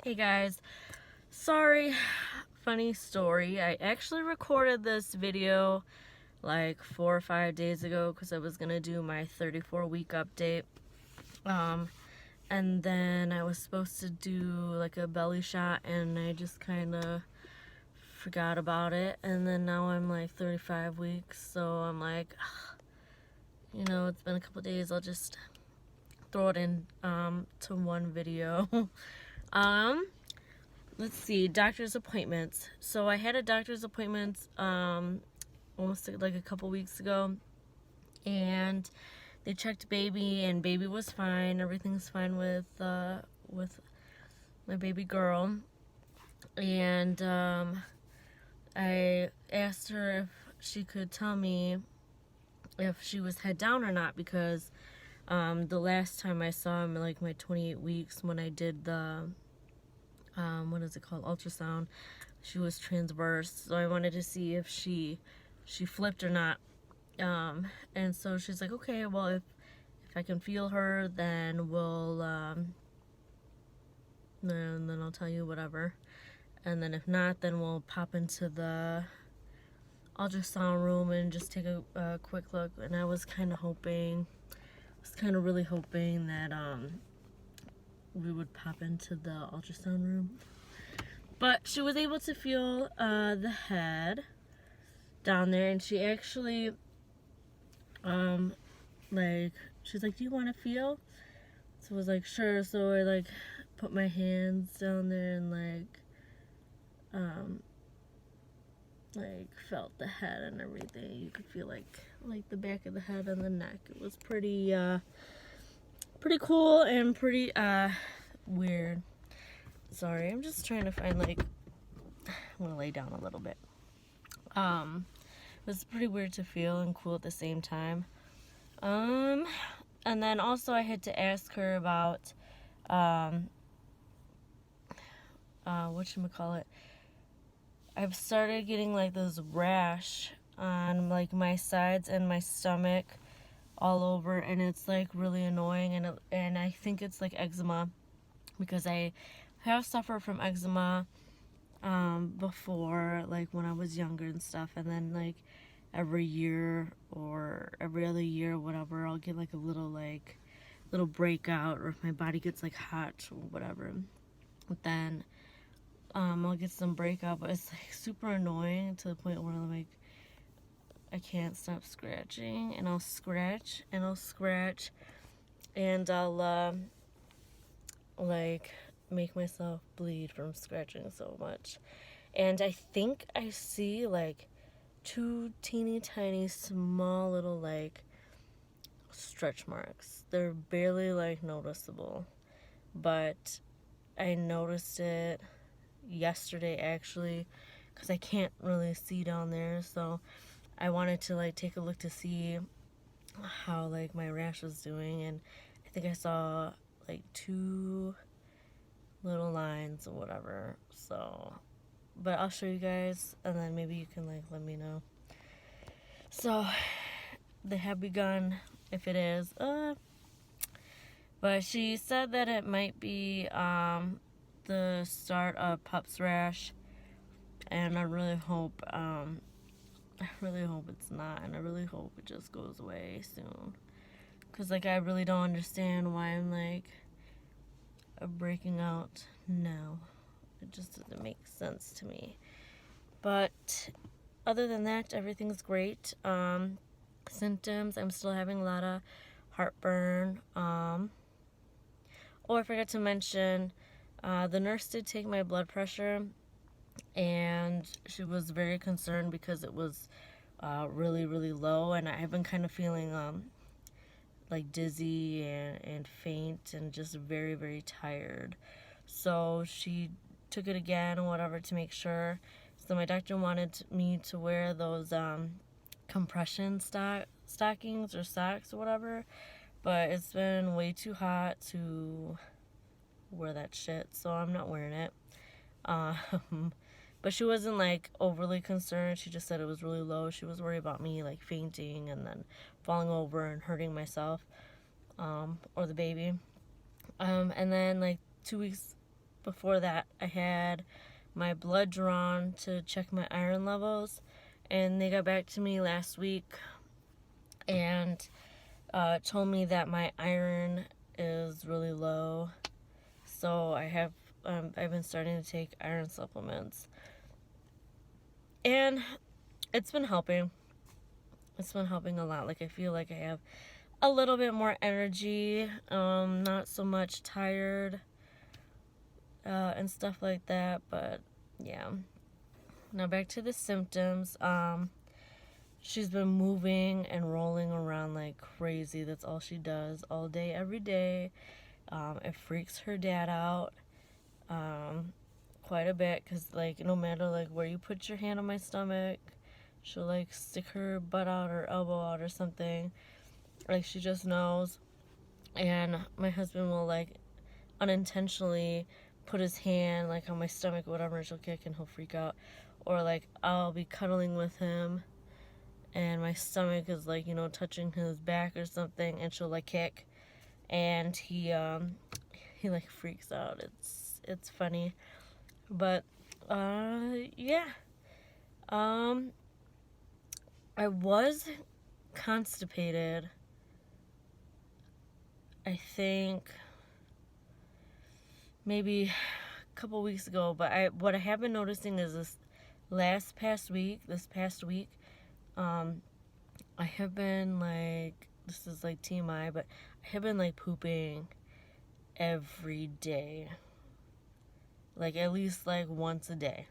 Hey guys, sorry, funny story. I actually recorded this video like 4 or 5 days ago because I was gonna do my 34-week update. And then I was supposed to do like a belly shot and I just kind of forgot about it. And then now I'm like 35 weeks, so I'm like, it's been a couple days, I'll just throw it in to one video. Let's see, doctor's appointments. So I had a doctor's appointment almost like a couple weeks ago, and they checked baby, and baby was fine. Everything's fine with my baby girl. And I asked her if she could tell me if she was head down or not, because the last time I saw him, like my 28 weeks, when I did the what is it called, ultrasound, she was transverse, so I wanted to see if she flipped or not. And so she's like, okay, well, if I can feel her, then we'll and then I'll tell you whatever, and then if not, then we'll pop into the ultrasound room and just take a quick look. And I was kind of really hoping that we would pop into the ultrasound room. But she was able to feel the head down there, and she actually, she's like, do you want to feel? So I was like, sure. So I put my hands down there and felt the head and everything. You could feel like the back of the head and the neck. It was pretty cool and pretty weird. Sorry, I'm just trying to find I'm gonna lay down a little bit. It was pretty weird to feel and cool at the same time. And then also I had to ask her about whatchamacallit. I've started getting this rash on my sides and my stomach all over, and it's really annoying, and I think it's eczema, because I have suffered from eczema before, when I was younger and stuff, and then every year or every other year, whatever, I'll get a little breakout, or if my body gets hot or whatever, then I'll get some breakout, but it's super annoying to the point where I can't stop scratching, and I'll scratch and I'll scratch, and I'll make myself bleed from scratching so much. And I think I see two teeny tiny small little stretch marks. They're barely noticeable, but I noticed it yesterday actually, because I can't really see down there, so I wanted to take a look to see how my rash was doing, and I think I saw two little lines or whatever. So, but I'll show you guys, and then maybe you can let me know. So they have begun, if it is, but she said that it might be the start of pups rash, and I really hope it's not, and I really hope it just goes away soon, because I really don't understand why I'm breaking out now. It just doesn't make sense to me. But other than that, everything's great. Symptoms, I'm still having a lot of heartburn. Oh, I forgot to mention, the nurse did take my blood pressure, and she was very concerned because it was really, really low, and I've been kind of feeling dizzy and faint and just very, very tired. So she took it again or whatever to make sure. So my doctor wanted me to wear those compression stockings or socks or whatever, but it's been way too hot to wear that shit, so I'm not wearing it. But she wasn't overly concerned. She just said it was really low. She was worried about me fainting and then falling over and hurting myself or the baby. And then 2 weeks before that, I had my blood drawn to check my iron levels, and they got back to me last week and told me that my iron is really low. So I've been starting to take iron supplements, and it's been helping. It's been helping a lot. Like, I feel like I have a little bit more energy, not so much tired, and stuff like that. But yeah. Now back to the symptoms. She's been moving and rolling around like crazy. That's all she does all day, every day. It freaks her dad out quite a bit, because like no matter like where you put your hand on my stomach, she'll like stick her butt out or elbow out or something. Like, she just knows. And my husband will like unintentionally put his hand like on my stomach or whatever, and she'll kick and he'll freak out. Or like I'll be cuddling with him and my stomach is like, you know, touching his back or something, and she'll like kick, and he like freaks out. It's funny. But yeah. I was constipated, I think maybe a couple weeks ago, but what I have been noticing is this past week, I have been like, this is like TMI, but I have been like pooping every day. Like, at least like once a day.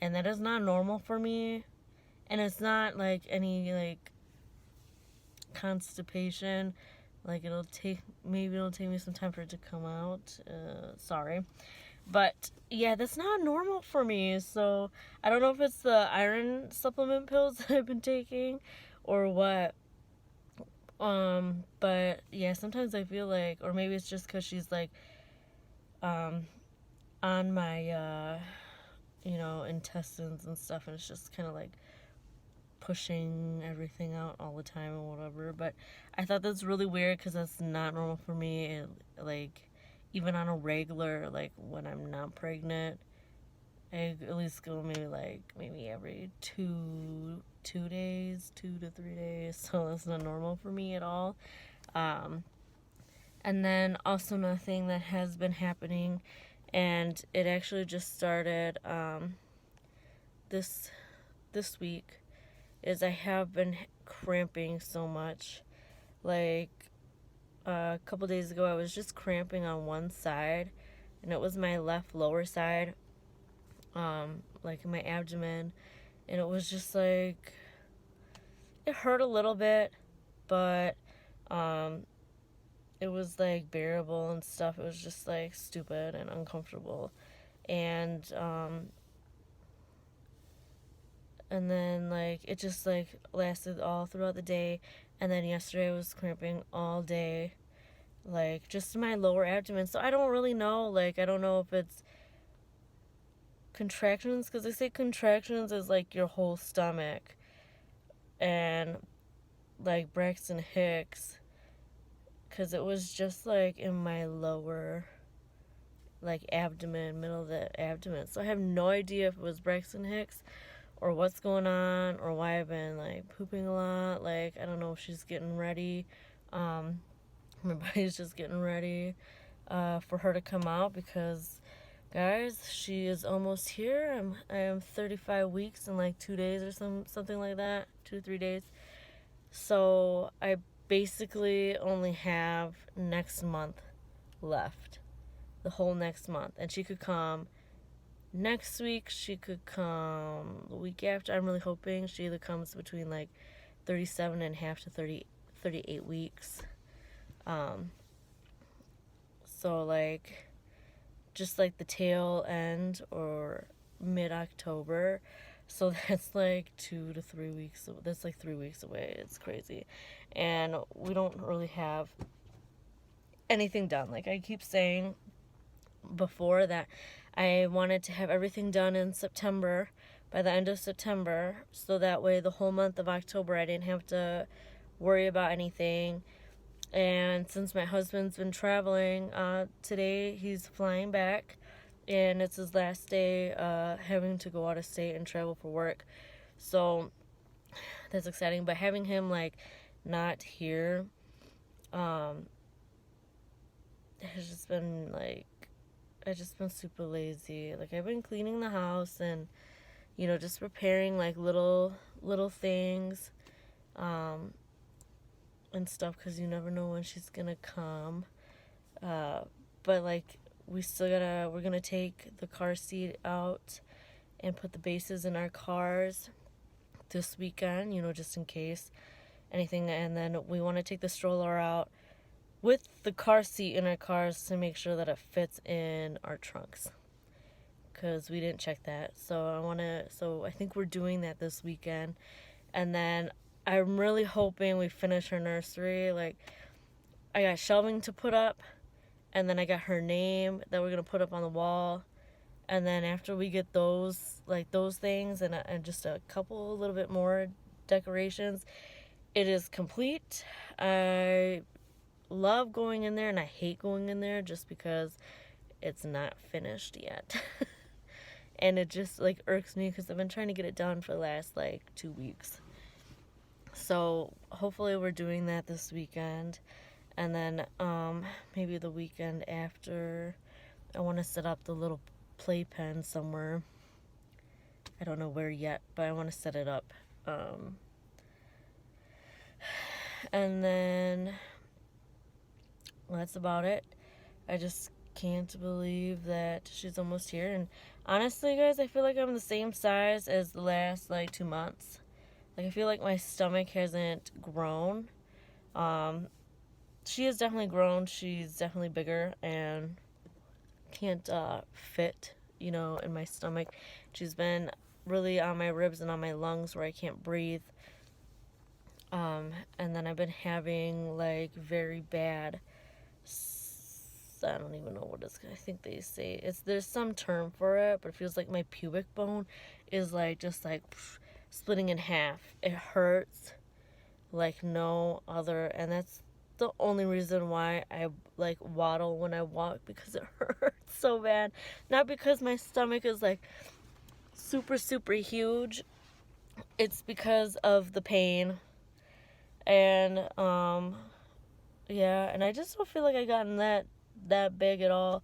And that is not normal for me. And it's not like any like constipation. Like, it'll take me some time for it to come out. Sorry. But yeah, that's not normal for me. So I don't know if it's the iron supplement pills that I've been taking or what. But yeah, sometimes I feel like, or maybe it's just because she's like on my intestines and stuff, and it's just kind of like pushing everything out all the time and whatever. But I thought that's really weird, because that's not normal for me. And like, even on a regular, like when I'm not pregnant, I at least go maybe every 2 days, 2 to 3 days. So that's not normal for me at all. And then also another thing that has been happening, and it actually just started this week, is I have been cramping so much. Like, a couple days ago, I was just cramping on one side, and it was my left lower side, like in my abdomen, and it was just like, it hurt a little bit, but it was like bearable and stuff. It was just like stupid and uncomfortable, and then like it just like lasted all throughout the day. And then yesterday I was cramping all day, like just in my lower abdomen. So I don't really know, like I don't know if it's contractions, because they say contractions is like your whole stomach, and like Braxton Hicks, because it was just like in my lower like abdomen, middle of the abdomen. So I have no idea if it was Braxton Hicks or what's going on, or why I've been like pooping a lot. Like, I don't know if she's getting ready. My body's just getting ready for her to come out, because guys, she is almost here. I am 35 weeks in like 2 days or something like that, 2 to 3 days. So I basically only have next month left, the whole next month, and she could come next week, she could come the week after. I'm really hoping she either comes between like 37 and a half to 38 weeks. So like just like the tail end or mid-October. So that's like 2 to 3 weeks. That's like 3 weeks away. It's crazy. And we don't really have anything done. Like I keep saying before, that I wanted to have everything done in September, by the end of September, so that way the whole month of October I didn't have to worry about anything. And since my husband's been traveling, today he's flying back and it's his last day having to go out of state and travel for work. So that's exciting. But having him like not here has just been like, I've just been super lazy. Like I've been cleaning the house and just preparing like little things and stuff, because you never know when she's gonna come. But like we're gonna take the car seat out and put the bases in our cars this weekend, just in case anything. And then we want to take the stroller out with the car seat in our cars to make sure that it fits in our trunks, because we didn't check that. So I think we're doing that this weekend. And then I'm really hoping we finish her nursery. Like I got shelving to put up, and then I got her name that we're gonna put up on the wall. And then after we get those things and just a couple, a little bit more decorations, it is complete. I love going in there, and I hate going in there just because it's not finished yet. And it just like irks me because I've been trying to get it done for the last like 2 weeks. So hopefully we're doing that this weekend. And then maybe the weekend after, I want to set up the little playpen somewhere. I don't know where yet, but I want to set it up. And then that's about it. I just can't believe that she's almost here. And honestly, guys, I feel like I'm the same size as the last like 2 months. Like I feel like my stomach hasn't grown. She has definitely grown. She's definitely bigger and can't fit, in my stomach. She's been really on my ribs and on my lungs where I can't breathe. And then I've been having like very bad, I don't even know what it's, I think they say there's some term for it, but it feels like my pubic bone is like just like splitting in half. It hurts like no other, and that's the only reason why I like waddle when I walk, because it hurts so bad. Not because my stomach is like super super huge. It's because of the pain. And yeah, and I just don't feel like I gotten that big at all.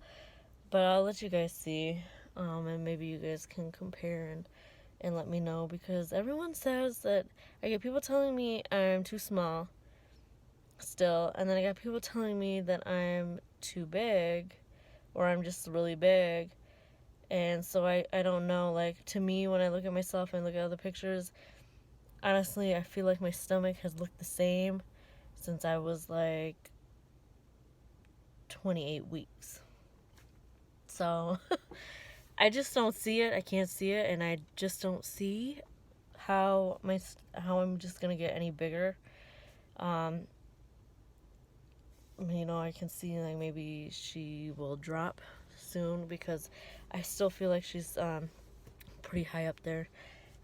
But I'll let you guys see. And maybe you guys can compare and let me know, because everyone says that I get people telling me I'm too small still, and then I got people telling me that I'm too big, or I'm just really big. And so I don't know, like, to me, when I look at myself and look at other pictures, honestly, I feel like my stomach has looked the same since I was like 28 weeks. So I just don't see it. I can't see it, and I just don't see how I'm just gonna get any bigger. I can see like maybe she will drop soon, because I still feel like she's pretty high up there.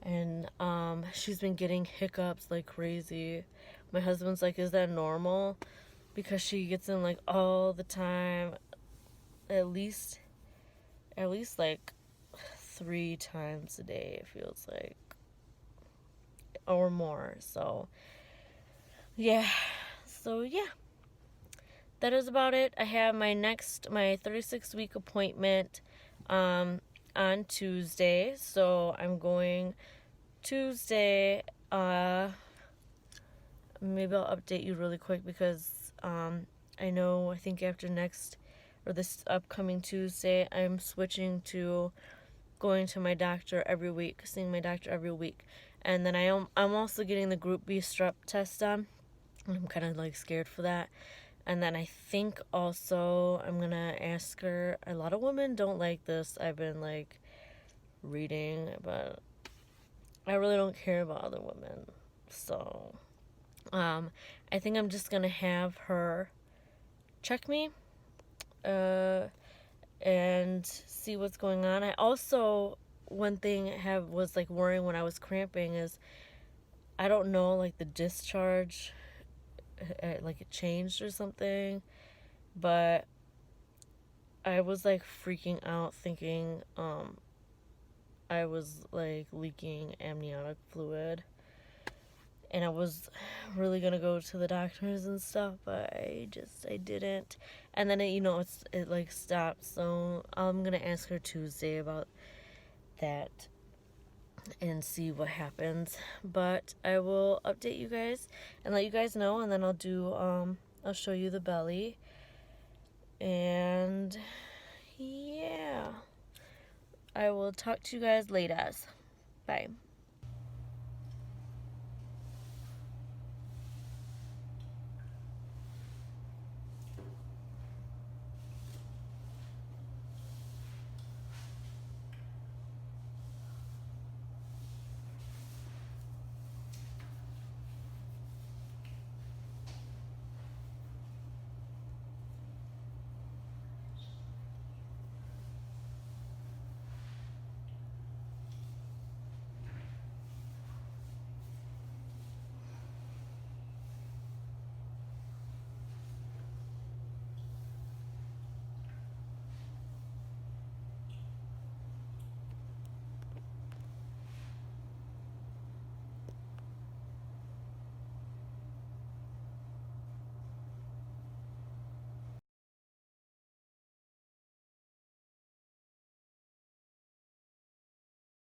And she's been getting hiccups like crazy. My husband's like, is that normal? Because she gets them like all the time, at least like 3 times a day, it feels like, or more. So yeah, that is about it. I have my 36-week appointment on Tuesday, so I'm going Tuesday. Maybe I'll update you really quick, because I think after this upcoming Tuesday, I'm switching to going to my doctor every week, seeing my doctor every week. And then I'm also getting the Group B strep test done. I'm kind of like scared for that. And then I think also I'm gonna ask her. A lot of women don't like this. I've been like reading, but I really don't care about other women. So I think I'm just gonna have her check me and see what's going on. I also, one thing was like worrying when I was cramping is, I don't know, like the discharge, like it changed or something, but I was like freaking out thinking I was like leaking amniotic fluid, and I was really gonna go to the doctors and stuff, but I didn't. And then it like stopped, so I'm gonna ask her Tuesday about that and see what happens. But I will update you guys and let you guys know, and then I'll show you the belly. And yeah, I will talk to you guys later. Bye.